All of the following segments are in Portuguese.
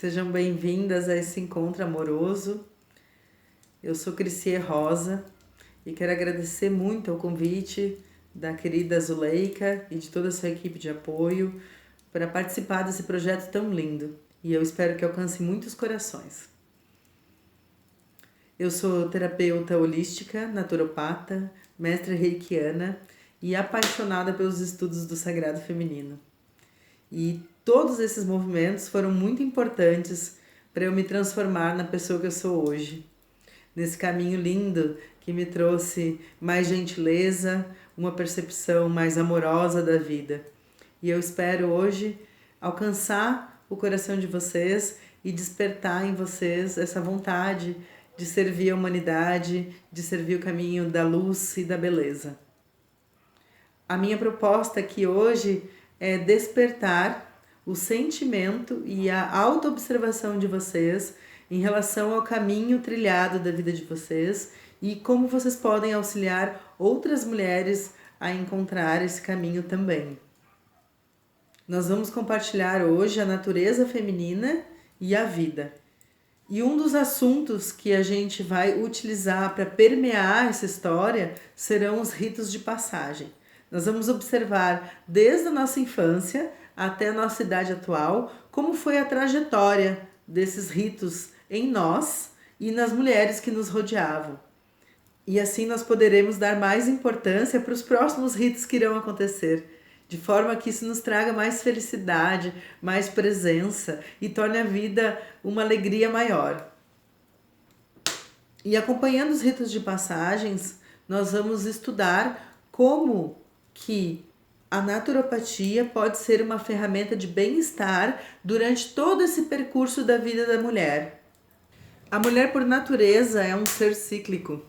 Sejam bem-vindas a esse encontro amoroso. Eu sou Crissier Rosa e quero agradecer muito ao convite da querida Zuleika e de toda a sua equipe de apoio para participar desse projeto tão lindo. E eu espero que alcance muitos corações. Eu sou terapeuta holística, naturopata, mestre reikiana e apaixonada pelos estudos do sagrado feminino. E todos esses movimentos foram muito importantes para eu me transformar na pessoa que eu sou hoje. Nesse caminho lindo que me trouxe mais gentileza, uma percepção mais amorosa da vida. E eu espero hoje alcançar o coração de vocês e despertar em vocês essa vontade de servir a humanidade, de servir o caminho da luz e da beleza. A minha proposta aqui hoje é despertar o sentimento e a autoobservação de vocês em relação ao caminho trilhado da vida de vocês e como vocês podem auxiliar outras mulheres a encontrar esse caminho também. Nós vamos compartilhar hoje a natureza feminina e a vida. E um dos assuntos que a gente vai utilizar para permear essa história serão os ritos de passagem. Nós vamos observar desde a nossa infância até a nossa idade atual como foi a trajetória desses ritos em nós e nas mulheres que nos rodeavam. E assim nós poderemos dar mais importância para os próximos ritos que irão acontecer, de forma que isso nos traga mais felicidade, mais presença e torne a vida uma alegria maior. E acompanhando os ritos de passagens, nós vamos estudar como que a naturopatia pode ser uma ferramenta de bem-estar durante todo esse percurso da vida da mulher. A mulher, por natureza, é um ser cíclico,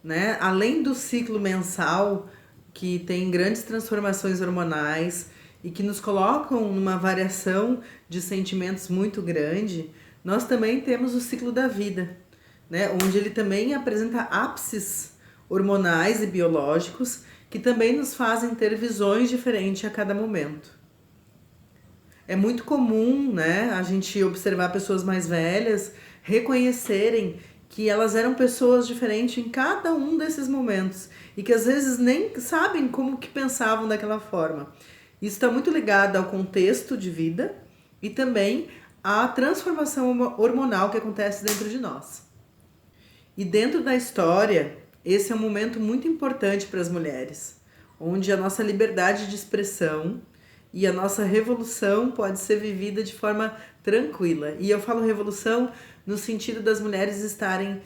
né? Além do ciclo mensal, que tem grandes transformações hormonais e que nos colocam numa variação de sentimentos muito grande, nós também temos o ciclo da vida, né? Onde ele também apresenta ápices hormonais e biológicos que também nos fazem ter visões diferentes a cada momento. É muito comum, né, a gente observar pessoas mais velhas reconhecerem que elas eram pessoas diferentes em cada um desses momentos e que às vezes nem sabem como que pensavam daquela forma. Isso está muito ligado ao contexto de vida e também à transformação hormonal que acontece dentro de nós. E dentro da história, esse é um momento muito importante para as mulheres, onde a nossa liberdade de expressão e a nossa revolução pode ser vivida de forma tranquila. E eu falo revolução no sentido das mulheres estarem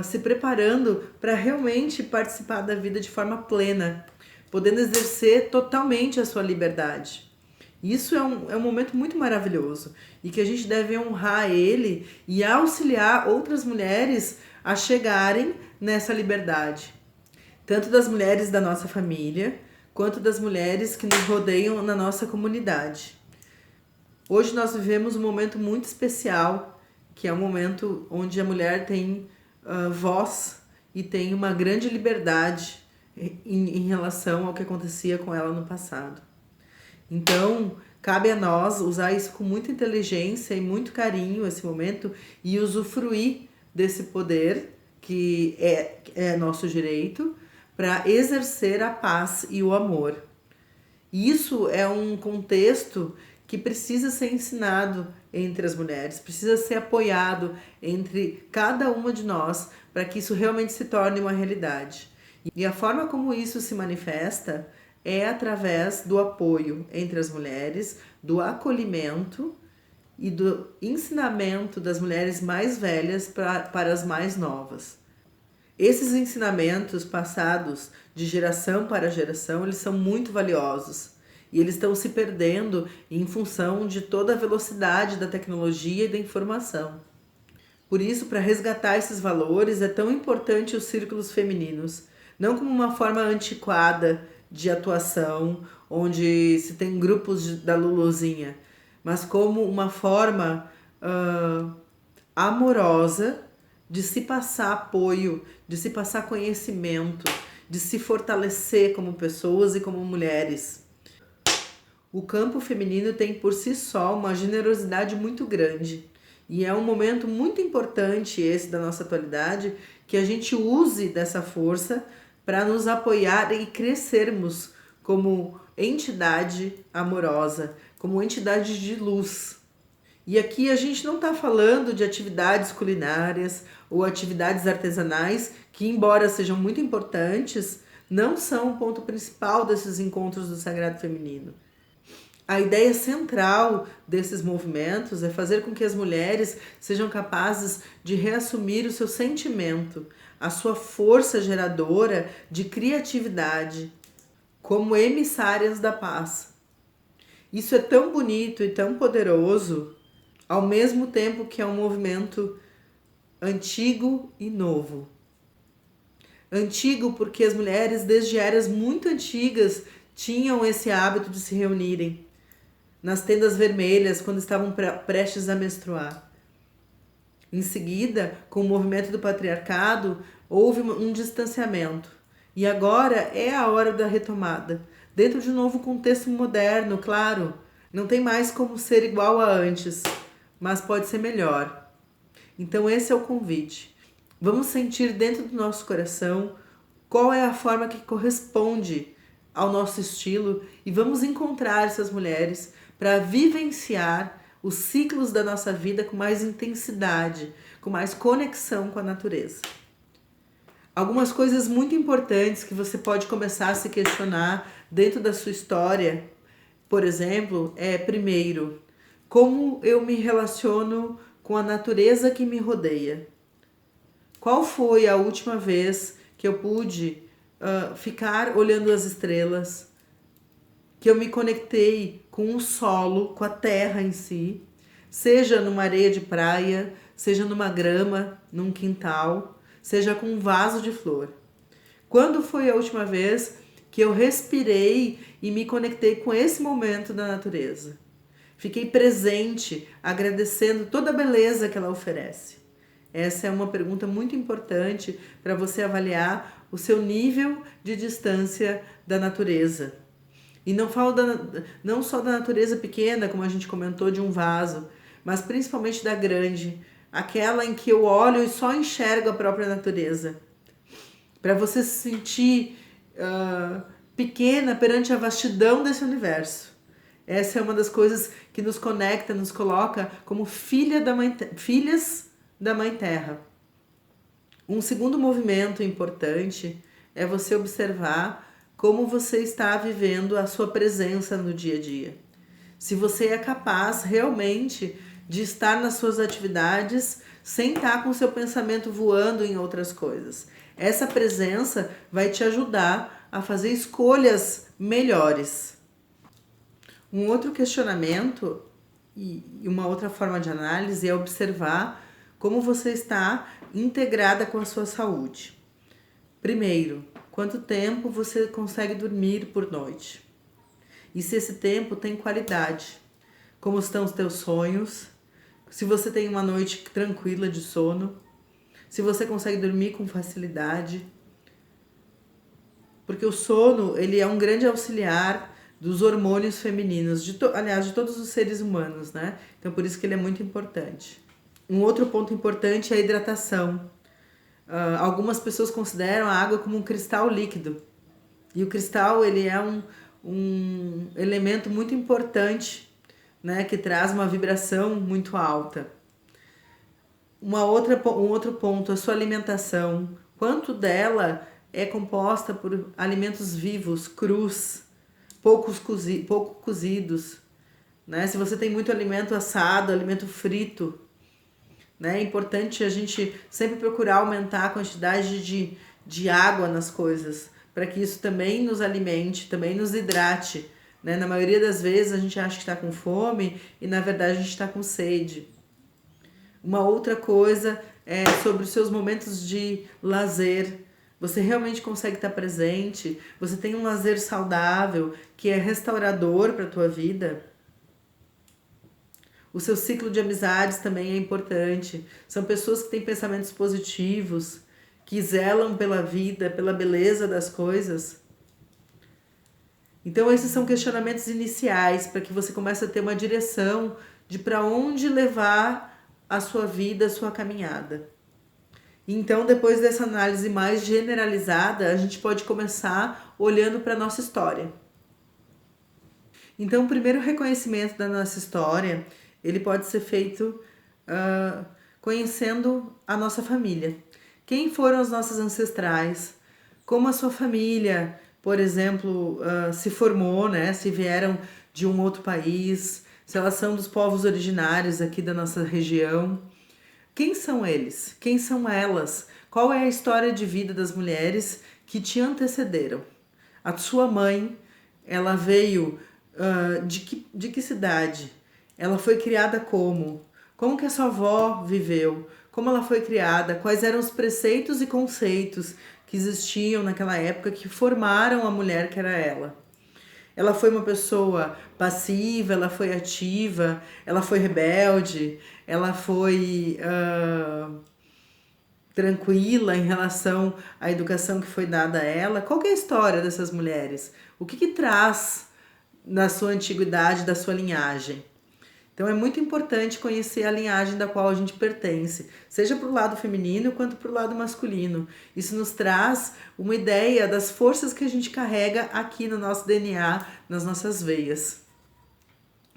se preparando para realmente participar da vida de forma plena, podendo exercer totalmente a sua liberdade. Isso é um momento muito maravilhoso e que a gente deve honrar ele e auxiliar outras mulheres a chegarem nessa liberdade. Tanto das mulheres da nossa família, quanto das mulheres que nos rodeiam na nossa comunidade. Hoje nós vivemos um momento muito especial, que é um momento onde a mulher tem voz e tem uma grande liberdade em relação ao que acontecia com ela no passado. Então, cabe a nós usar isso com muita inteligência e muito carinho, esse momento, e usufruir desse poder que é nosso direito para exercer a paz e o amor. Isso é um contexto que precisa ser ensinado entre as mulheres, precisa ser apoiado entre cada uma de nós para que isso realmente se torne uma realidade. E a forma como isso se manifesta é através do apoio entre as mulheres, do acolhimento e do ensinamento das mulheres mais velhas para as mais novas. Esses ensinamentos passados de geração para geração, eles são muito valiosos e eles estão se perdendo em função de toda a velocidade da tecnologia e da informação. Por isso, para resgatar esses valores, é tão importante os círculos femininos, não como uma forma antiquada de atuação, onde se tem grupos da Luluzinha, mas como uma forma amorosa de se passar apoio, de se passar conhecimento, de se fortalecer como pessoas e como mulheres. O campo feminino tem por si só uma generosidade muito grande E é um momento muito importante esse da nossa atualidade, que a gente use dessa força para nos apoiar e crescermos como entidade amorosa, como entidade de luz. E aqui a gente não está falando de atividades culinárias ou atividades artesanais, que, embora sejam muito importantes, não são o ponto principal desses encontros do Sagrado Feminino. A ideia central desses movimentos é fazer com que as mulheres sejam capazes de reassumir o seu sentimento, a sua força geradora de criatividade, como emissárias da paz. Isso é tão bonito e tão poderoso, ao mesmo tempo que é um movimento antigo e novo. Antigo porque as mulheres, desde eras muito antigas, tinham esse hábito de se reunirem nas tendas vermelhas quando estavam prestes a menstruar. Em seguida, com o movimento do patriarcado, houve um distanciamento. E agora é a hora da retomada. Dentro de um novo contexto moderno, claro. Não tem mais como ser igual a antes, mas pode ser melhor. Então esse é o convite. Vamos sentir dentro do nosso coração qual é a forma que corresponde ao nosso estilo e vamos encontrar essas mulheres para vivenciar os ciclos da nossa vida com mais intensidade, com mais conexão com a natureza. Algumas coisas muito importantes que você pode começar a se questionar dentro da sua história, por exemplo, primeiro, como eu me relaciono com a natureza que me rodeia? Qual foi a última vez que eu pude ficar olhando as estrelas, que eu me conectei com o solo, com a terra em si, seja numa areia de praia, seja numa grama, num quintal, seja com um vaso de flor? Quando foi a última vez que eu respirei e me conectei com esse momento da natureza? Fiquei presente, agradecendo toda a beleza que ela oferece. Essa é uma pergunta muito importante para você avaliar o seu nível de distância da natureza. E não falo não só da natureza pequena, como a gente comentou, de um vaso, mas principalmente da grande, aquela em que eu olho e só enxergo a própria natureza. Para você se sentir pequena perante a vastidão desse universo. Essa é uma das coisas que nos conecta, nos coloca como filhas da Mãe Terra. Um segundo movimento importante é você observar como você está vivendo a sua presença no dia a dia. Se você é capaz realmente de estar nas suas atividades sem estar com o seu pensamento voando em outras coisas. Essa presença vai te ajudar a fazer escolhas melhores. Um outro questionamento e uma outra forma de análise é observar como você está integrada com a sua saúde. Primeiro, quanto tempo você consegue dormir por noite? E se esse tempo tem qualidade? Como estão os teus sonhos? Se você tem uma noite tranquila de sono? Se você consegue dormir com facilidade? Porque o sono, ele é um grande auxiliar dos hormônios femininos, aliás, de todos os seres humanos, né? Então, por isso que ele é muito importante. Um outro ponto importante é a hidratação. Algumas pessoas consideram a água como um cristal líquido. E o cristal, ele é um elemento muito importante, né? Que traz uma vibração muito alta. Um outro ponto, a sua alimentação. Quanto dela é composta por alimentos vivos, crus, pouco cozidos, né? Se você tem muito alimento assado, alimento frito, né? É importante a gente sempre procurar aumentar a quantidade de água nas coisas, para que isso também nos alimente, também nos hidrate, né? Na maioria das vezes a gente acha que está com fome e na verdade a gente está com sede. Uma outra coisa é sobre os seus momentos de lazer. Você realmente consegue estar presente? Você tem um lazer saudável que é restaurador para a tua vida? O seu ciclo de amizades também é importante. São pessoas que têm pensamentos positivos, que zelam pela vida, pela beleza das coisas. Então esses são questionamentos iniciais para que você comece a ter uma direção de para onde levar a sua vida, a sua caminhada. Então, depois dessa análise mais generalizada, a gente pode começar olhando para a nossa história. Então, o primeiro reconhecimento da nossa história, ele pode ser feito conhecendo a nossa família. Quem foram os nossos ancestrais? Como a sua família, por exemplo, se formou, né? Se vieram de um outro país, se elas são dos povos originários aqui da nossa região. Quem são eles? Quem são elas? Qual é a história de vida das mulheres que te antecederam? A sua mãe, ela veio de que cidade? Ela foi criada como? Como que a sua avó viveu? Como ela foi criada? Quais eram os preceitos e conceitos que existiam naquela época que formaram a mulher que era ela? Ela foi uma pessoa passiva, ela foi ativa, ela foi rebelde, ela foi tranquila em relação à educação que foi dada a ela. Qual que é a história dessas mulheres? O que traz na sua antiguidade, da sua linhagem? Então é muito importante conhecer a linhagem da qual a gente pertence, seja para o lado feminino quanto para o lado masculino. Isso nos traz uma ideia das forças que a gente carrega aqui no nosso DNA, nas nossas veias.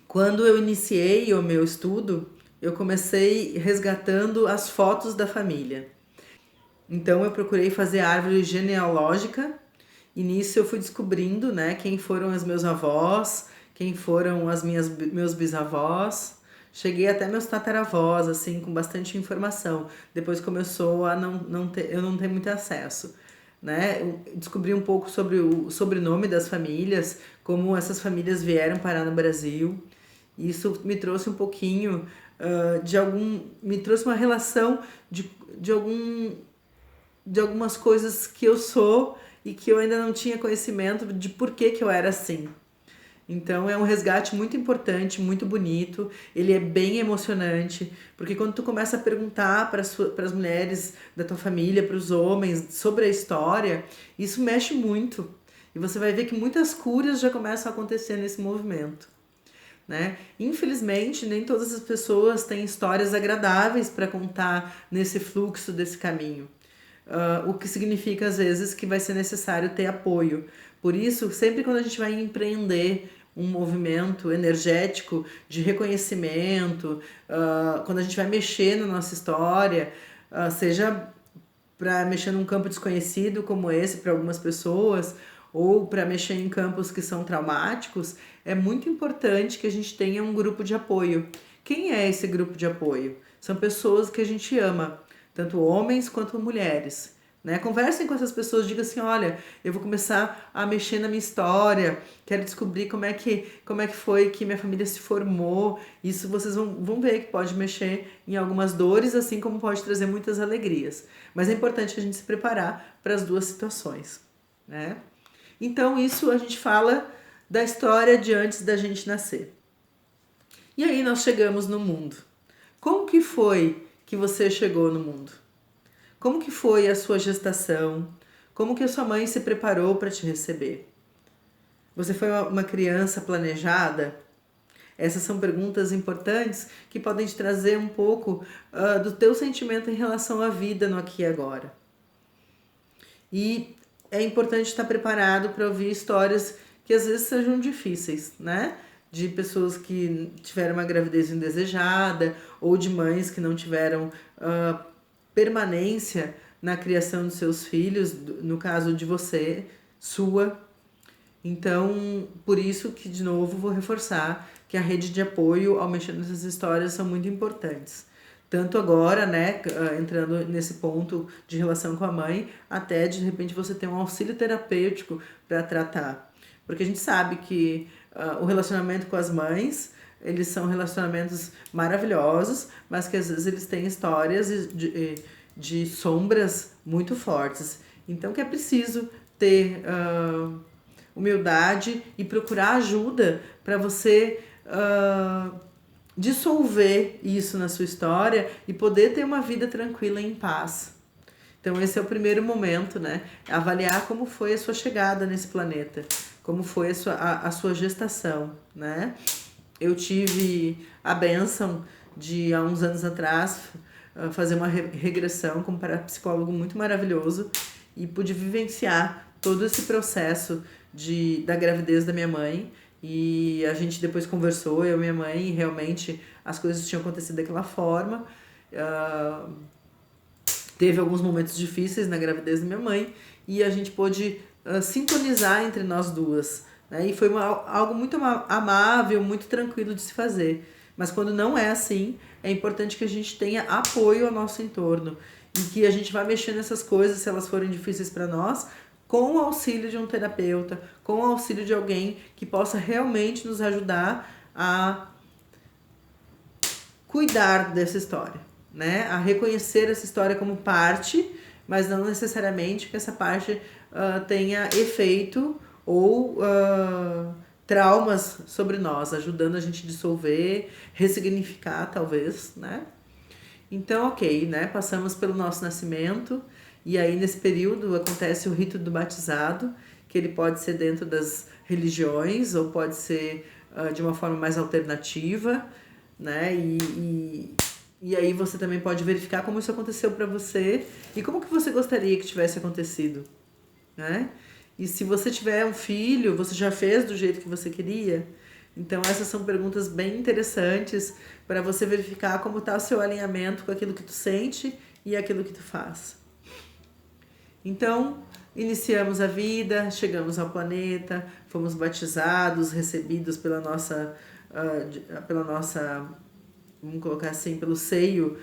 Quando eu iniciei o meu estudo, eu comecei resgatando as fotos da família. Então eu procurei fazer a árvore genealógica e nisso eu fui descobrindo, né, quem foram os meus avós, quem foram meus bisavós. Cheguei até meus tataravós, assim, com bastante informação. Depois começou a eu não ter muito acesso, né? Eu descobri um pouco sobre o sobrenome das famílias, como essas famílias vieram parar no Brasil. Isso me trouxe um pouquinho me trouxe uma relação de algumas coisas que eu sou e que eu ainda não tinha conhecimento de por que eu era assim. Então é um resgate muito importante, muito bonito, ele é bem emocionante, porque quando tu começa a perguntar para as mulheres da tua família, para os homens, sobre a história, isso mexe muito. E você vai ver que muitas curas já começam a acontecer nesse movimento. Né? Infelizmente, nem todas as pessoas têm histórias agradáveis para contar nesse fluxo desse caminho. O que significa, às vezes, que vai ser necessário ter apoio. Por isso, sempre quando a gente vai empreender um movimento energético de reconhecimento, quando a gente vai mexer na nossa história, seja para mexer num campo desconhecido como esse para algumas pessoas, ou para mexer em campos que são traumáticos, é muito importante que a gente tenha um grupo de apoio. Quem é esse grupo de apoio? São pessoas que a gente ama, tanto homens quanto mulheres. Né? Conversem com essas pessoas, digam assim, olha, eu vou começar a mexer na minha história, quero descobrir como é que foi que minha família se formou. Isso vocês vão ver que pode mexer em algumas dores, assim como pode trazer muitas alegrias. Mas é importante a gente se preparar para as duas situações. Né? Então isso a gente fala da história de antes da gente nascer. E aí nós chegamos no mundo. Como que foi que você chegou no mundo? Como que foi a sua gestação? Como que a sua mãe se preparou para te receber? Você foi uma criança planejada? Essas são perguntas importantes que podem te trazer um pouco do teu sentimento em relação à vida no aqui e agora. E é importante estar preparado para ouvir histórias que às vezes sejam difíceis, né? De pessoas que tiveram uma gravidez indesejada ou de mães que não tiveram permanência na criação dos seus filhos, no caso de você, sua. Então, por isso que, de novo, vou reforçar que a rede de apoio ao mexer nessas histórias são muito importantes. Tanto agora, né, entrando nesse ponto de relação com a mãe, até de repente você ter um auxílio terapêutico para tratar. Porque a gente sabe que o relacionamento com as mães, eles são relacionamentos maravilhosos, mas que às vezes eles têm histórias de sombras muito fortes. Então que é preciso ter humildade e procurar ajuda para você dissolver isso na sua história e poder ter uma vida tranquila e em paz. Então esse é o primeiro momento, né? Avaliar como foi a sua chegada nesse planeta, como foi a sua gestação, né? Eu tive a bênção de há uns anos atrás fazer uma regressão com um parapsicólogo muito maravilhoso e pude vivenciar todo esse processo da gravidez da minha mãe. E a gente depois conversou, eu e minha mãe, e realmente as coisas tinham acontecido daquela forma. Teve alguns momentos difíceis na gravidez da minha mãe e a gente pôde sintonizar entre nós duas, né? E foi algo muito amável, muito tranquilo de se fazer. Mas quando não é assim, é importante que a gente tenha apoio ao nosso entorno e que a gente vá mexer nessas coisas, se elas forem difíceis para nós, com o auxílio de um terapeuta, com o auxílio de alguém que possa realmente nos ajudar a cuidar dessa história, né? A reconhecer essa história como parte, mas não necessariamente que essa parte tenha efeito ou traumas sobre nós, ajudando a gente a dissolver, ressignificar talvez, né? Então, ok, né? Passamos pelo nosso nascimento e aí nesse período acontece o rito do batizado, que ele pode ser dentro das religiões ou pode ser de uma forma mais alternativa, né? E aí você também pode verificar como isso aconteceu para você e como que você gostaria que tivesse acontecido, né? E se você tiver um filho, você já fez do jeito que você queria? Então essas são perguntas bem interessantes para você verificar como está o seu alinhamento com aquilo que tu sente e aquilo que tu faz. Então, iniciamos a vida, chegamos ao planeta, fomos batizados, recebidos pela nossa, vamos colocar assim, pelo seio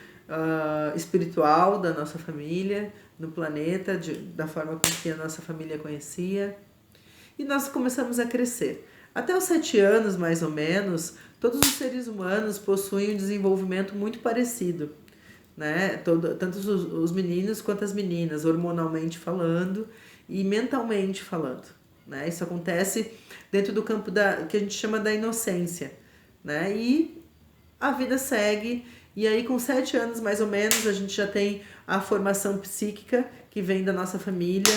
espiritual da nossa família, no planeta, da forma como que a nossa família conhecia. E nós começamos a crescer. Até os 7 anos, mais ou menos, todos os seres humanos possuem um desenvolvimento muito parecido, né? Tanto os meninos quanto as meninas, hormonalmente falando e mentalmente falando, né? Isso acontece dentro do campo que a gente chama da inocência, né? E a vida segue, e aí com 7 anos mais ou menos a gente já tem a formação psíquica que vem da nossa família,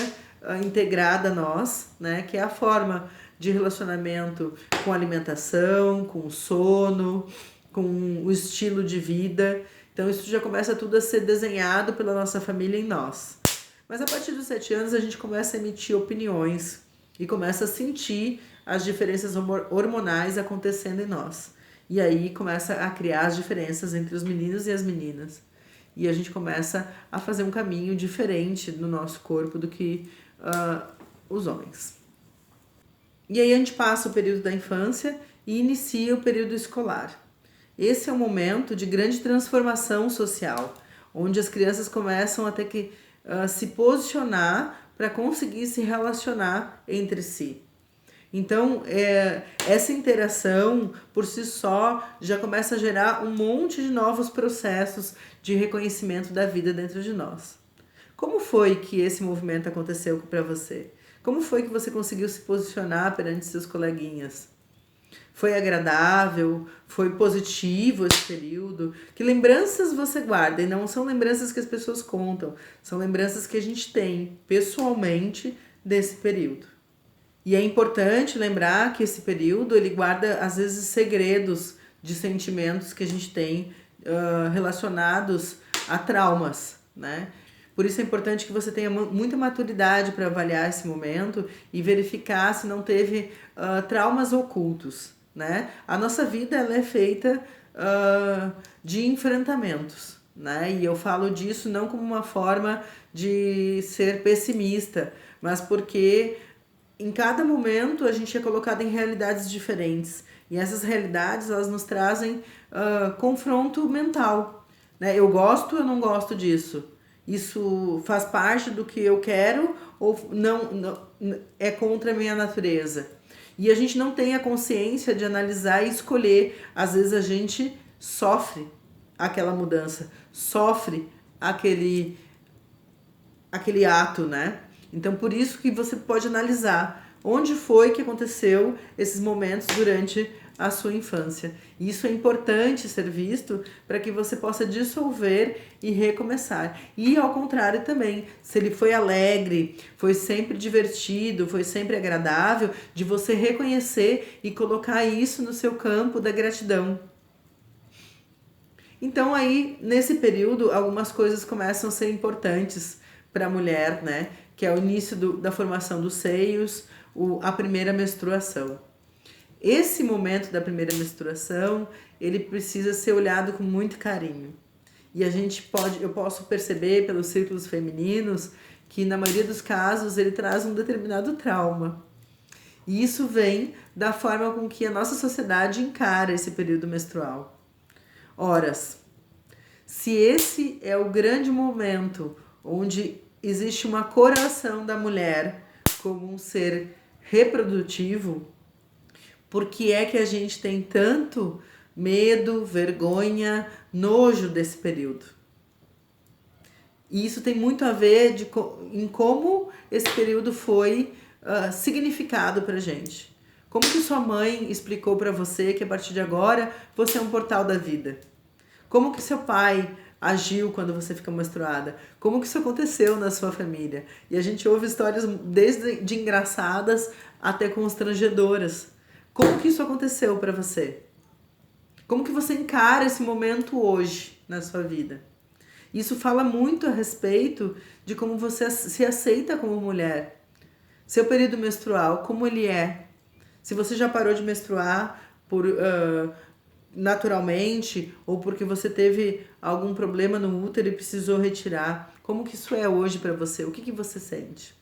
integrada a nós, né? Que é a forma de relacionamento com a alimentação, com o sono, com o estilo de vida. Então isso já começa tudo a ser desenhado pela nossa família em nós. Mas a partir dos 7 anos a gente começa a emitir opiniões e começa a sentir as diferenças hormonais acontecendo em nós. E aí começa a criar as diferenças entre os meninos e as meninas. E a gente começa a fazer um caminho diferente no nosso corpo do que os homens. E aí a gente passa o período da infância e inicia o período escolar. Esse é um momento de grande transformação social, onde as crianças começam a ter que se posicionar para conseguir se relacionar entre si. Então, essa interação por si só já começa a gerar um monte de novos processos de reconhecimento da vida dentro de nós. Como foi que esse movimento aconteceu para você? Como foi que você conseguiu se posicionar perante seus coleguinhas? Foi agradável? Foi positivo esse período? Que lembranças você guarda? E não são lembranças que as pessoas contam, são lembranças que a gente tem pessoalmente desse período. E é importante lembrar que esse período ele guarda às vezes segredos de sentimentos que a gente tem relacionados a traumas, né? Por isso é importante que você tenha muita maturidade para avaliar esse momento e verificar se não teve traumas ocultos, né? A nossa vida ela é feita de enfrentamentos, né? E eu falo disso não como uma forma de ser pessimista, mas porque em cada momento a gente é colocado em realidades diferentes. E essas realidades elas nos trazem confronto mental, né? Eu não gosto disso. Isso faz parte do que eu quero ou não é contra a minha natureza. E a gente não tem a consciência de analisar e escolher. Às vezes a gente sofre aquela mudança, sofre aquele ato, né? Então por isso que você pode analisar onde foi que aconteceu esses momentos durante a sua infância. E isso é importante ser visto para que você possa dissolver e recomeçar. E ao contrário também, se ele foi alegre, foi sempre divertido, foi sempre agradável, de você reconhecer e colocar isso no seu campo da gratidão. Então aí, nesse período, algumas coisas começam a ser importantes para a mulher, né? Que é o início da formação dos seios, a primeira menstruação. Esse momento da primeira menstruação, ele precisa ser olhado com muito carinho. E eu posso perceber pelos círculos femininos que na maioria dos casos ele traz um determinado trauma. E isso vem da forma com que a nossa sociedade encara esse período menstrual. Horas. Se esse é o grande momento onde existe uma coroação da mulher como um ser reprodutivo, por que é que a gente tem tanto medo, vergonha, nojo desse período? E isso tem muito a ver em como esse período foi significado pra gente. Como que sua mãe explicou para você que a partir de agora você é um portal da vida? Como que seu pai agiu quando você fica menstruada? Como que isso aconteceu na sua família? E a gente ouve histórias desde de engraçadas até constrangedoras. Como que isso aconteceu para você? Como que você encara esse momento hoje na sua vida? Isso fala muito a respeito de como você se aceita como mulher. Seu período menstrual, como ele é? Se você já parou de menstruar naturalmente ou porque você teve algum problema no útero e precisou retirar, como que isso é hoje para você? O que você sente?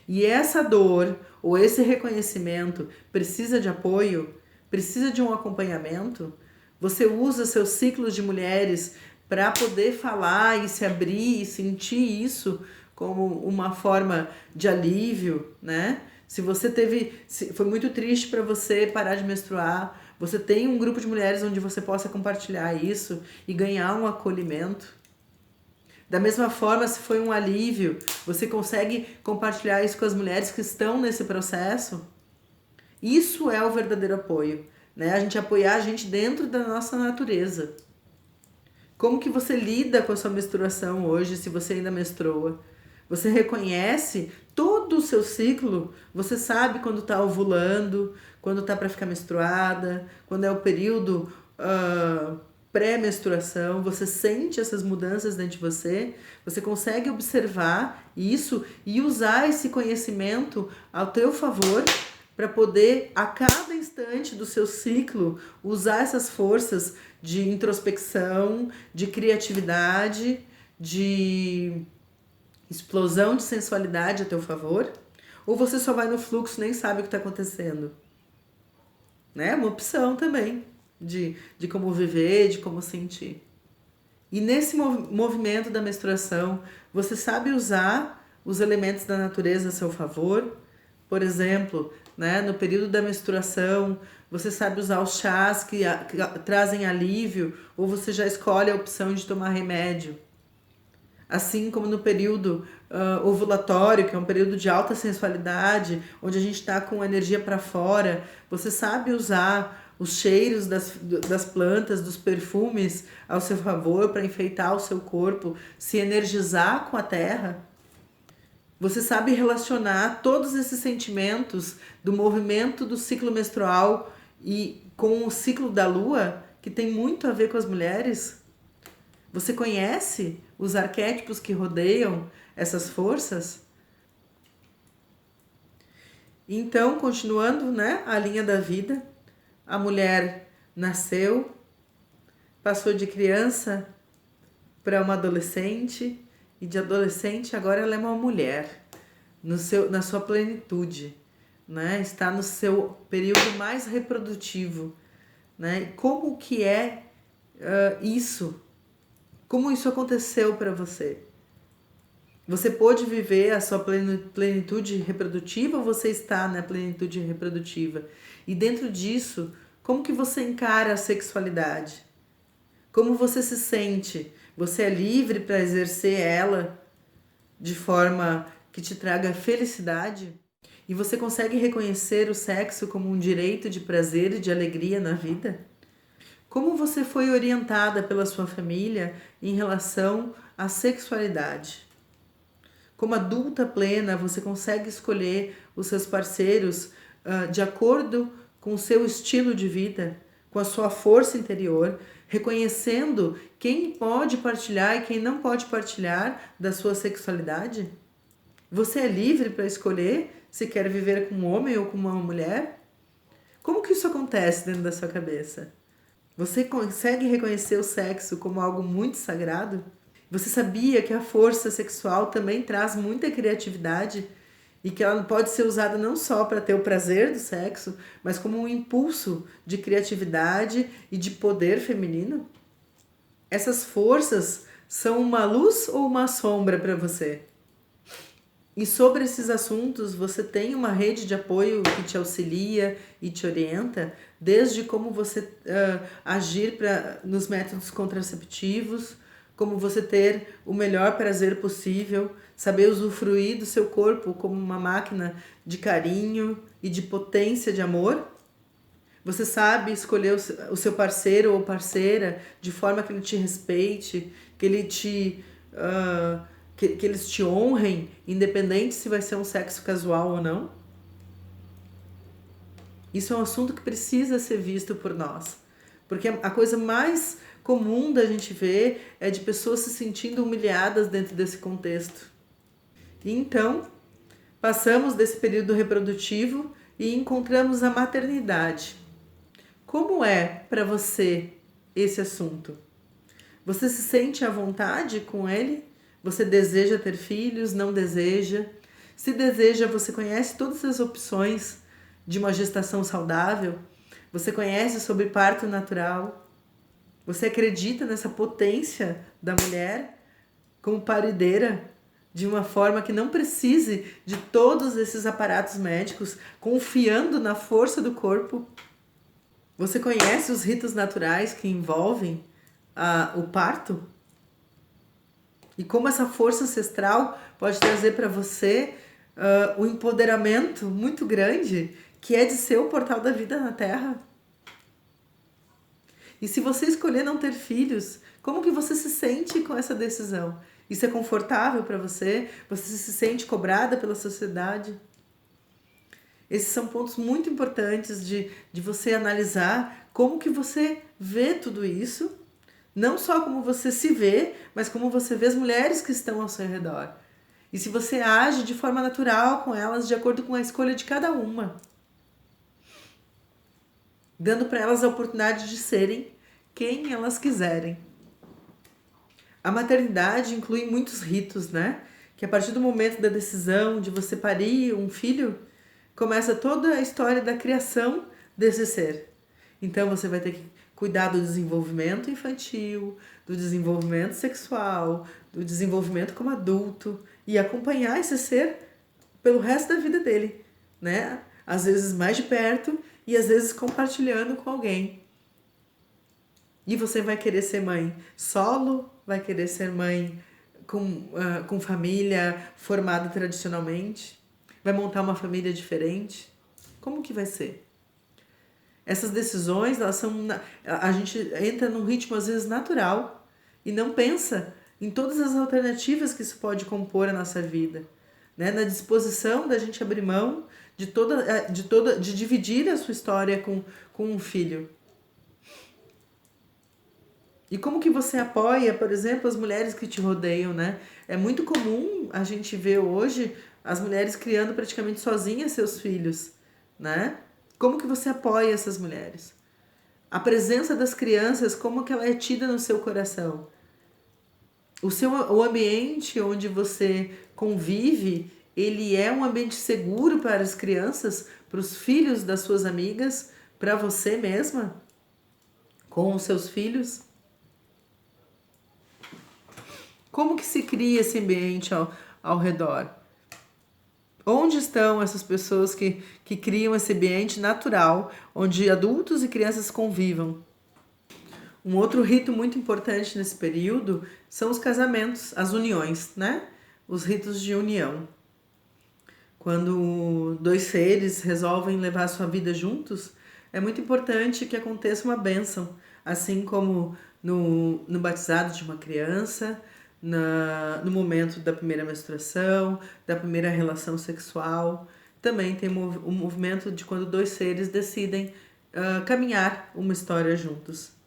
E essa dor ou esse reconhecimento precisa de apoio, precisa de um acompanhamento. Você usa seus ciclos de mulheres para poder falar e se abrir e sentir isso como uma forma de alívio, né? Se foi muito triste para você parar de menstruar, você tem um grupo de mulheres onde você possa compartilhar isso e ganhar um acolhimento. Da mesma forma, se foi um alívio, você consegue compartilhar isso com as mulheres que estão nesse processo. Isso é o verdadeiro apoio, né? A gente apoiar a gente dentro da nossa natureza. Como que você lida com a sua menstruação hoje, se você ainda menstrua? Você reconhece todo o seu ciclo? Você sabe quando está ovulando, quando está para ficar menstruada, quando é o período pré-menstruação? Você sente essas mudanças dentro de você? Você consegue observar isso e usar esse conhecimento ao teu favor para poder, a cada instante do seu ciclo, usar essas forças de introspecção, de criatividade, de explosão de sensualidade a teu favor? Ou você só vai no fluxo e nem sabe o que está acontecendo? Né? Uma opção também de como viver, de como sentir. E nesse movimento da menstruação, você sabe usar os elementos da natureza a seu favor? Por exemplo, né, no período da menstruação, você sabe usar os chás que trazem alívio, ou você já escolhe a opção de tomar remédio? Assim como no período ovulatório, que é um período de alta sensualidade, onde a gente está com a energia para fora, você sabe usar os cheiros das plantas, dos perfumes ao seu favor para enfeitar o seu corpo, se energizar com a terra? Você sabe relacionar todos esses sentimentos do movimento do ciclo menstrual e com o ciclo da lua, que tem muito a ver com as mulheres? Você conhece os arquétipos que rodeiam essas forças? Então, continuando, né, a linha da vida, a mulher nasceu, passou de criança para uma adolescente, e de adolescente agora ela é uma mulher, na sua plenitude, né? Está no seu período mais reprodutivo, né? Como que é isso? Como isso aconteceu para você? Você pôde viver a sua plenitude reprodutiva ou você está na plenitude reprodutiva? E dentro disso, como que você encara a sexualidade? Como você se sente? Você é livre para exercer ela de forma que te traga felicidade? E você consegue reconhecer o sexo como um direito de prazer e de alegria na vida? Como você foi orientada pela sua família em relação à sexualidade? Como adulta plena, você consegue escolher os seus parceiros de acordo com o seu estilo de vida, com a sua força interior, reconhecendo quem pode partilhar e quem não pode partilhar da sua sexualidade? Você é livre para escolher se quer viver com um homem ou com uma mulher? Como que isso acontece dentro da sua cabeça? Você consegue reconhecer o sexo como algo muito sagrado? Você sabia que a força sexual também traz muita criatividade e que ela pode ser usada não só para ter o prazer do sexo, mas como um impulso de criatividade e de poder feminino? Essas forças são uma luz ou uma sombra para você? E sobre esses assuntos, você tem uma rede de apoio que te auxilia e te orienta, desde como você agir nos métodos contraceptivos, como você ter o melhor prazer possível, saber usufruir do seu corpo como uma máquina de carinho e de potência de amor. Você sabe escolher o seu parceiro ou parceira de forma que ele te respeite, que ele te que eles te honrem, independente se vai ser um sexo casual ou não? Isso é um assunto que precisa ser visto por nós. Porque a coisa mais comum da gente ver é de pessoas se sentindo humilhadas dentro desse contexto. E então, passamos desse período reprodutivo e encontramos a maternidade. Como é para você esse assunto? Você se sente à vontade com ele? Você deseja ter filhos? Não deseja? Se deseja, você conhece todas as opções de uma gestação saudável? Você conhece sobre parto natural? Você acredita nessa potência da mulher como parideira de uma forma que não precise de todos esses aparatos médicos, confiando na força do corpo? Você conhece os ritos naturais que envolvem o parto? E como essa força ancestral pode trazer para você um empoderamento muito grande, que é de ser o portal da vida na Terra? E se você escolher não ter filhos, como que você se sente com essa decisão? Isso é confortável para você? Você se sente cobrada pela sociedade? Esses são pontos muito importantes de você analisar como que você vê tudo isso, não só como você se vê, mas como você vê as mulheres que estão ao seu redor. E se você age de forma natural com elas, de acordo com a escolha de cada uma, dando para elas a oportunidade de serem quem elas quiserem. A maternidade inclui muitos ritos, né? Que a partir do momento da decisão de você parir um filho, começa toda a história da criação desse ser. Então você vai ter que cuidar do desenvolvimento infantil, do desenvolvimento sexual, do desenvolvimento como adulto e acompanhar esse ser pelo resto da vida dele, né? Às vezes mais de perto e às vezes compartilhando com alguém. E você vai querer ser mãe solo, vai querer ser mãe com família formada tradicionalmente, vai montar uma família diferente. Como que vai ser? Essas decisões, elas são. A gente entra num ritmo às vezes natural e não pensa em todas as alternativas que isso pode compor a nossa vida, né? Na disposição da gente abrir mão de dividir a sua história com um filho. E como que você apoia, por exemplo, as mulheres que te rodeiam, né? É muito comum a gente ver hoje as mulheres criando praticamente sozinhas seus filhos, né? Como que você apoia essas mulheres? A presença das crianças, como que ela é tida no seu coração? O ambiente onde você convive, ele é um ambiente seguro para as crianças, para os filhos das suas amigas, para você mesma, com os seus filhos? Como que se cria esse ambiente ao redor? Onde estão essas pessoas que criam esse ambiente natural, onde adultos e crianças convivam? Um outro rito muito importante nesse período são os casamentos, as uniões, né? Os ritos de união. Quando dois seres resolvem levar a sua vida juntos, é muito importante que aconteça uma bênção, assim como no batizado de uma criança, no momento da primeira menstruação, da primeira relação sexual. Também tem o movimento de quando dois seres decidem caminhar uma história juntos.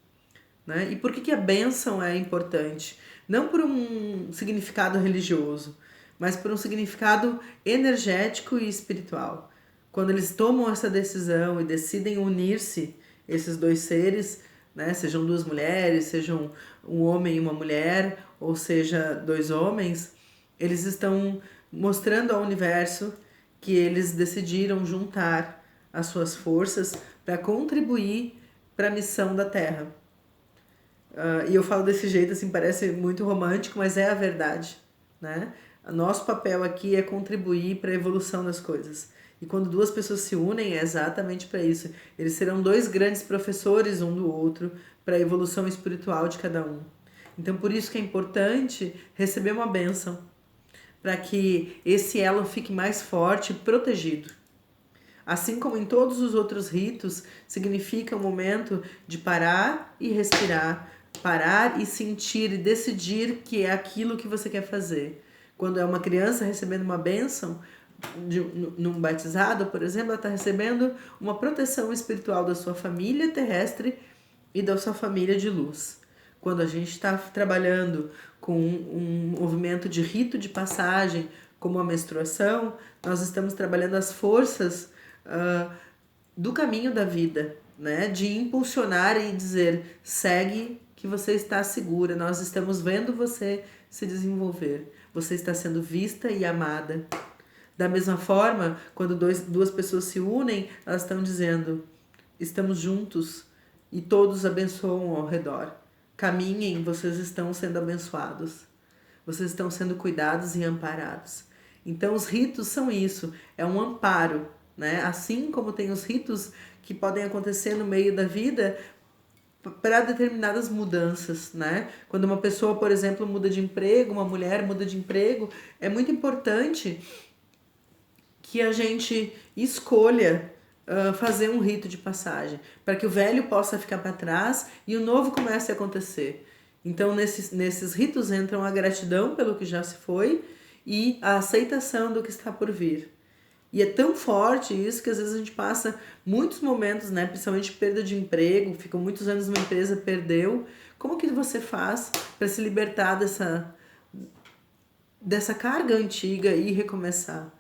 né? E por que a bênção é importante? Não por um significado religioso, mas por um significado energético e espiritual. Quando eles tomam essa decisão e decidem unir-se, esses dois seres, né, sejam duas mulheres, sejam um homem e uma mulher, ou seja, dois homens, eles estão mostrando ao universo que eles decidiram juntar as suas forças para contribuir para a missão da Terra. E eu falo desse jeito, assim, parece muito romântico, mas é a verdade, né? O nosso papel aqui é contribuir para a evolução das coisas. E quando duas pessoas se unem, é exatamente para isso. Eles serão dois grandes professores um do outro para a evolução espiritual de cada um. Então, por isso que é importante receber uma bênção, para que esse elo fique mais forte e protegido. Assim como em todos os outros ritos, significa um momento de parar e respirar, parar e sentir e decidir que é aquilo que você quer fazer. Quando é uma criança recebendo uma bênção, num batizado, por exemplo, ela está recebendo uma proteção espiritual da sua família terrestre e da sua família de luz. Quando a gente está trabalhando com um movimento de rito de passagem, como a menstruação, nós estamos trabalhando as forças do caminho da vida, né? De impulsionar e dizer, segue que você está segura, nós estamos vendo você se desenvolver, você está sendo vista e amada. Da mesma forma, quando duas pessoas se unem, elas estão dizendo, estamos juntos e todos abençoam ao redor. Caminhem, vocês estão sendo abençoados. Vocês estão sendo cuidados e amparados. Então os ritos são isso, é um amparo, né? Assim como tem os ritos que podem acontecer no meio da vida para determinadas mudanças, né? Quando uma pessoa, por exemplo, muda de emprego, uma mulher muda de emprego, é muito importante que a gente escolha fazer um rito de passagem, para que o velho possa ficar para trás e o novo comece a acontecer. Então, nesses ritos entram a gratidão pelo que já se foi e a aceitação do que está por vir. E é tão forte isso que às vezes a gente passa muitos momentos, né, principalmente perda de emprego, ficou muitos anos numa empresa, perdeu. Como que você faz para se libertar dessa carga antiga e recomeçar?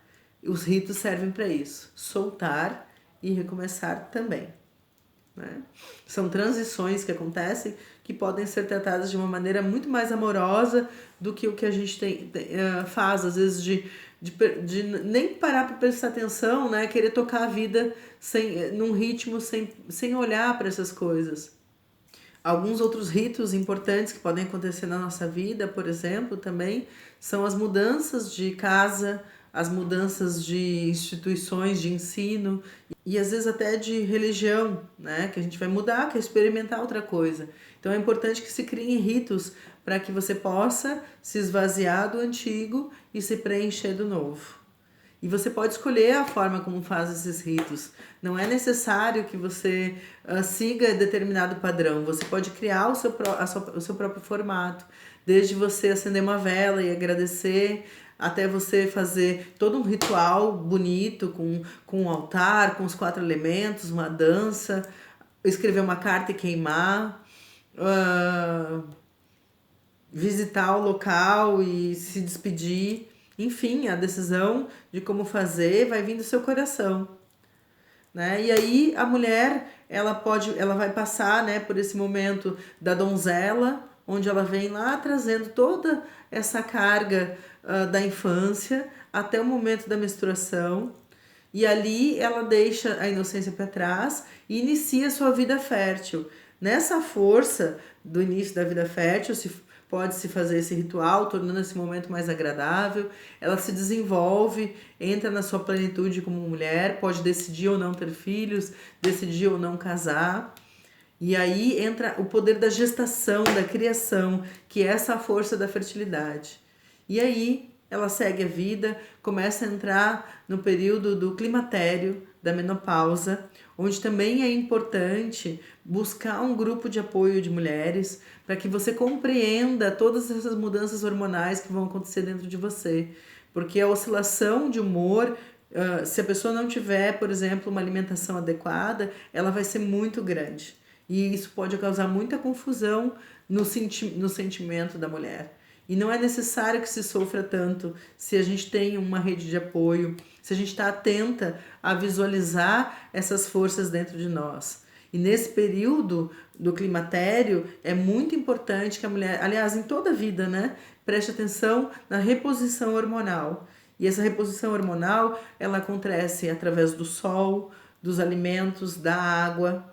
Os ritos servem para isso, soltar e recomeçar também. Né? São transições que acontecem que podem ser tratadas de uma maneira muito mais amorosa do que o que a gente faz, às vezes, de nem parar para prestar atenção, né? Querer tocar a vida num ritmo sem olhar para essas coisas. Alguns outros ritos importantes que podem acontecer na nossa vida, por exemplo, também são as mudanças de casa, as mudanças de instituições de ensino e às vezes até de religião, né? Que a gente vai mudar, quer experimentar outra coisa. Então é importante que se criem ritos para que você possa se esvaziar do antigo e se preencher do novo. E você pode escolher a forma como faz esses ritos. Não é necessário que você siga determinado padrão. Você pode criar o seu próprio formato. Desde você acender uma vela e agradecer, até você fazer todo um ritual bonito, com um altar, com os 4 elementos, uma dança, escrever uma carta e queimar, visitar o local e se despedir. Enfim, a decisão de como fazer vai vir do seu coração, né? E aí a mulher, ela vai passar, né, por esse momento da donzela, onde ela vem lá trazendo toda essa carga da infância até o momento da menstruação. E ali ela deixa a inocência para trás e inicia a sua vida fértil. Nessa força do início da vida fértil, pode-se fazer esse ritual, tornando esse momento mais agradável. Ela se desenvolve, entra na sua plenitude como mulher, pode decidir ou não ter filhos, decidir ou não casar. E aí entra o poder da gestação, da criação, que é essa força da fertilidade. E aí ela segue a vida, começa a entrar no período do climatério, da menopausa, onde também é importante buscar um grupo de apoio de mulheres para que você compreenda todas essas mudanças hormonais que vão acontecer dentro de você. Porque a oscilação de humor, se a pessoa não tiver, por exemplo, uma alimentação adequada, ela vai ser muito grande. E isso pode causar muita confusão no sentimento da mulher. E não é necessário que se sofra tanto se a gente tem uma rede de apoio, se a gente está atenta a visualizar essas forças dentro de nós. E nesse período do climatério é muito importante que a mulher, aliás, em toda a vida, né, preste atenção na reposição hormonal. E essa reposição hormonal, ela acontece através do sol, dos alimentos, da água,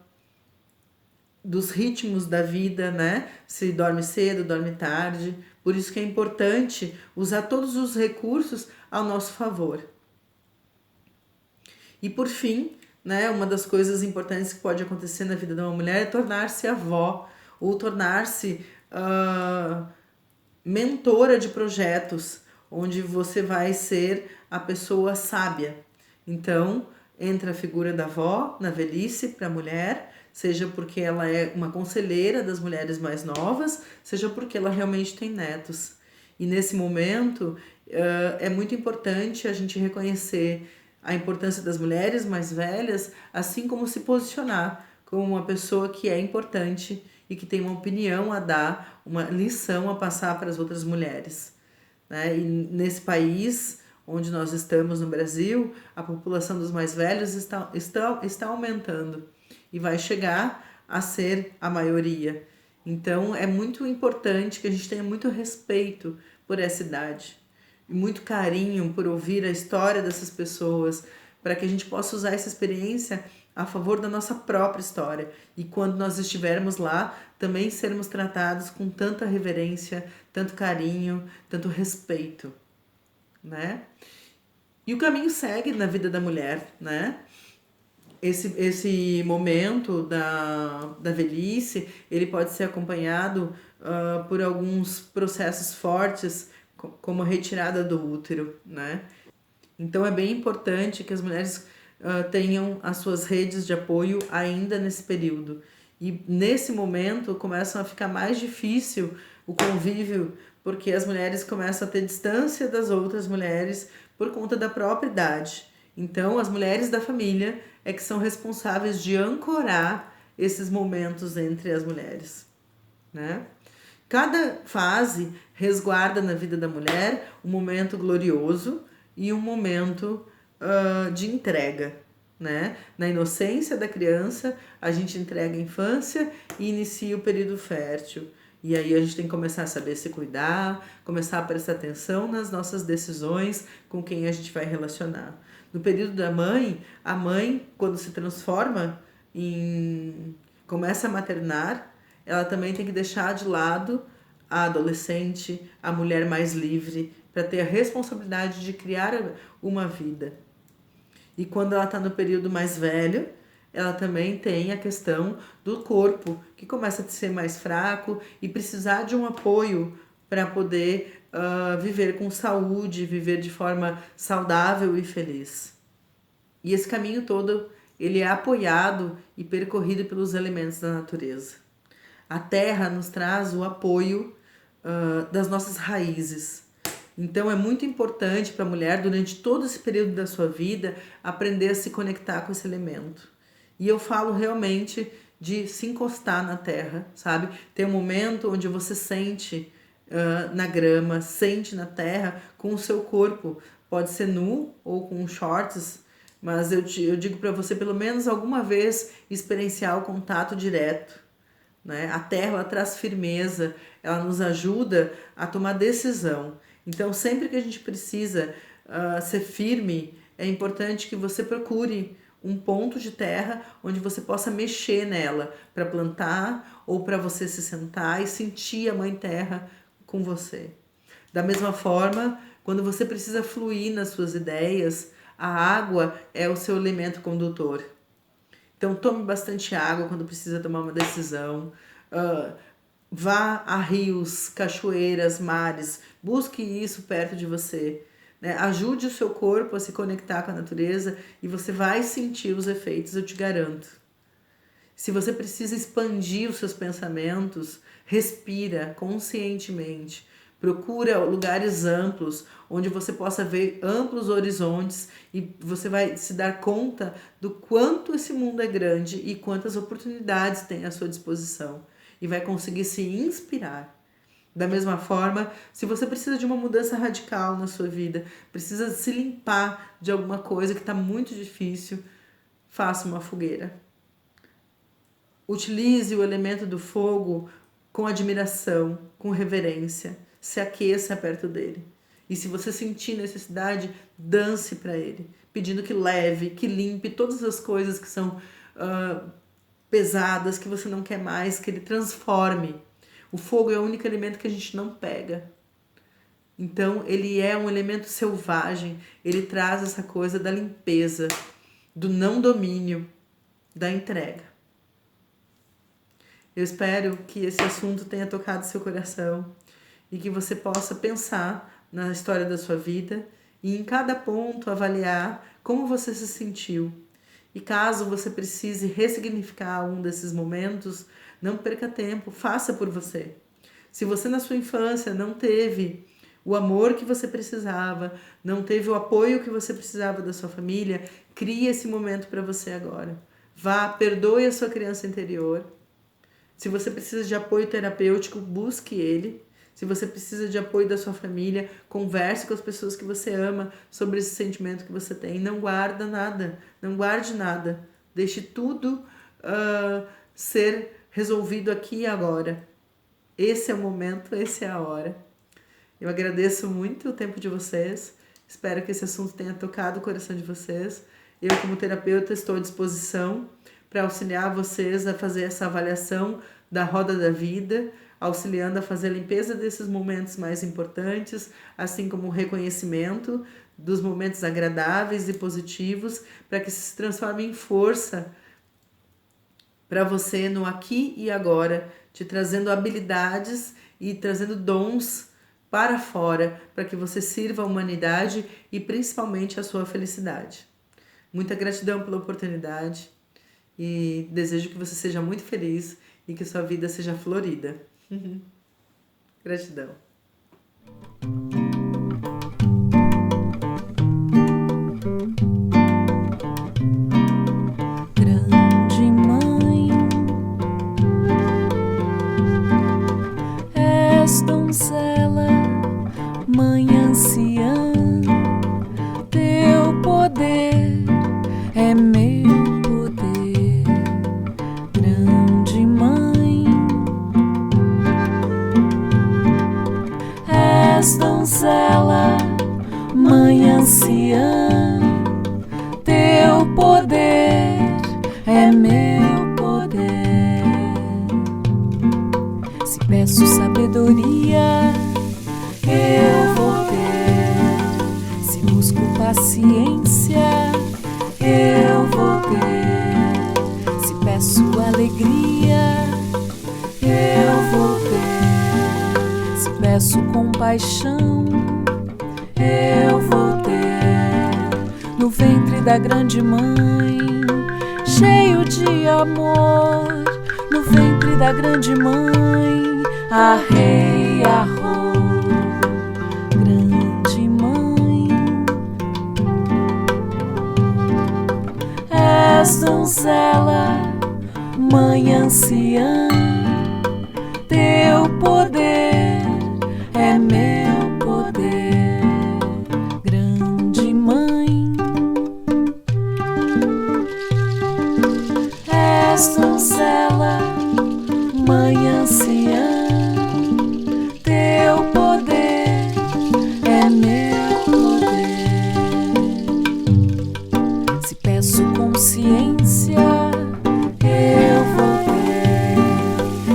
dos ritmos da vida, né? Se dorme cedo, dorme tarde. Por isso que é importante usar todos os recursos ao nosso favor. E por fim, né, uma das coisas importantes que pode acontecer na vida de uma mulher é tornar-se avó ou tornar-se mentora de projetos, onde você vai ser a pessoa sábia. Então, entra a figura da avó na velhice para a mulher, seja porque ela é uma conselheira das mulheres mais novas, seja porque ela realmente tem netos. E nesse momento é muito importante a gente reconhecer a importância das mulheres mais velhas, assim como se posicionar como uma pessoa que é importante e que tem uma opinião a dar, uma lição a passar para as outras mulheres. Né? E nesse país onde nós estamos, no Brasil, a população dos mais velhos está aumentando e vai chegar a ser a maioria. Então é muito importante que a gente tenha muito respeito por essa idade e muito carinho por ouvir a história dessas pessoas, para que a gente possa usar essa experiência a favor da nossa própria história. E quando nós estivermos lá, também sermos tratados com tanta reverência, tanto carinho, tanto respeito, né? E o caminho segue na vida da mulher, né? Esse momento da velhice, ele pode ser acompanhado por alguns processos fortes, como a retirada do útero, né? Então é bem importante que as mulheres tenham as suas redes de apoio ainda nesse período. E nesse momento começam a ficar mais difícil o convívio, porque as mulheres começam a ter distância das outras mulheres por conta da própria idade. Então as mulheres da família é que são responsáveis de ancorar esses momentos entre as mulheres, né? Cada fase resguarda na vida da mulher um momento glorioso e um momento de entrega, né? Na inocência da criança, a gente entrega a infância e inicia o período fértil. E aí a gente tem que começar a saber se cuidar, começar a prestar atenção nas nossas decisões, com quem a gente vai relacionar. No período da mãe, a mãe, quando se transforma começa a maternar, ela também tem que deixar de lado a adolescente, a mulher mais livre, para ter a responsabilidade de criar uma vida. E quando ela está no período mais velho, ela também tem a questão do corpo, que começa a ser mais fraco e precisar de um apoio para poder viver com saúde, viver de forma saudável e feliz. E esse caminho todo, ele é apoiado e percorrido pelos elementos da natureza. A terra nos traz o apoio das nossas raízes. Então é muito importante para a mulher, durante todo esse período da sua vida, aprender a se conectar com esse elemento. E eu falo realmente de se encostar na terra, sabe? Tem um momento onde você sente na grama, sente na terra com o seu corpo. Pode ser nu ou com shorts, mas eu digo para você pelo menos alguma vez experienciar o contato direto. Né? A terra ela traz firmeza, ela nos ajuda a tomar decisão. Então, sempre que a gente precisa ser firme, é importante que você procure um ponto de terra onde você possa mexer nela para plantar ou para você se sentar e sentir a mãe terra com você. Da mesma forma, quando você precisa fluir nas suas ideias, a água é o seu elemento condutor. Então, tome bastante água quando precisa tomar uma decisão. Vá a rios, cachoeiras, mares. Busque isso perto de você. Né? Ajude o seu corpo a se conectar com a natureza e você vai sentir os efeitos, eu te garanto. Se você precisa expandir os seus pensamentos, respira conscientemente. Procura lugares amplos, onde você possa ver amplos horizontes e você vai se dar conta do quanto esse mundo é grande e quantas oportunidades tem à sua disposição. E vai conseguir se inspirar. Da mesma forma, se você precisa de uma mudança radical na sua vida, precisa se limpar de alguma coisa que está muito difícil, faça uma fogueira. Utilize o elemento do fogo com admiração, com reverência. Se aqueça perto dele. E se você sentir necessidade, dance para ele, pedindo que leve, que limpe todas as coisas que são pesadas, que você não quer mais, que ele transforme. O fogo é o único elemento que a gente não pega. Então, ele é um elemento selvagem, ele traz essa coisa da limpeza, do não domínio, da entrega. Eu espero que esse assunto tenha tocado seu coração e que você possa pensar na história da sua vida e em cada ponto avaliar como você se sentiu. E caso você precise ressignificar um desses momentos, não perca tempo, faça por você. Se você na sua infância não teve o amor que você precisava, não teve o apoio que você precisava da sua família, crie esse momento para você agora. Vá, perdoe a sua criança interior. Se você precisa de apoio terapêutico, busque ele. Se você precisa de apoio da sua família, converse com as pessoas que você ama sobre esse sentimento que você tem. Não guarda nada, não guarde nada. Deixe tudo ser resolvido aqui e agora. Esse é o momento, essa é a hora. Eu agradeço muito o tempo de vocês. Espero que esse assunto tenha tocado o coração de vocês. Eu, como terapeuta, estou à disposição para auxiliar vocês a fazer essa avaliação da roda da vida, auxiliando a fazer a limpeza desses momentos mais importantes, assim como o reconhecimento dos momentos agradáveis e positivos, para que se transforme em força para você no aqui e agora, te trazendo habilidades e trazendo dons para fora, para que você sirva a humanidade e principalmente a sua felicidade. Muita gratidão pela oportunidade e desejo que você seja muito feliz e que sua vida seja florida. Gratidão. Grande mãe, és donzela, mãe anciã, teu poder é meu poder. Grande mãe, és donzela, mãe anciã, teu poder é meu poder. Se peço sabedoria, eu vou ter. Se busco paciência, eu vou ter. Se peço alegria, eu vou ter. Se peço compaixão, eu vou ter. No ventre da grande mãe, cheio de amor. No ventre da grande mãe, arrei, arro. Grande mãe, és donzela, mãe anciã, teu poder é meu poder. Grande mãe, és donzela, mãe anciã, teu poder é meu poder. Se peço consciência, eu vou ter.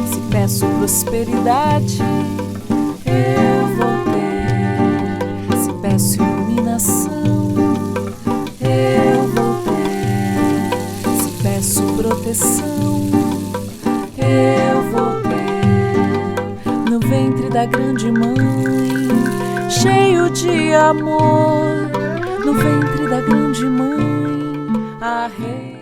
Se peço prosperidade, eu vou ter. Se peço iluminação, eu vou ter. Se peço proteção, eu vou ter. No ventre da grande mãe, cheio de amor. No ventre da grande mãe, a rei.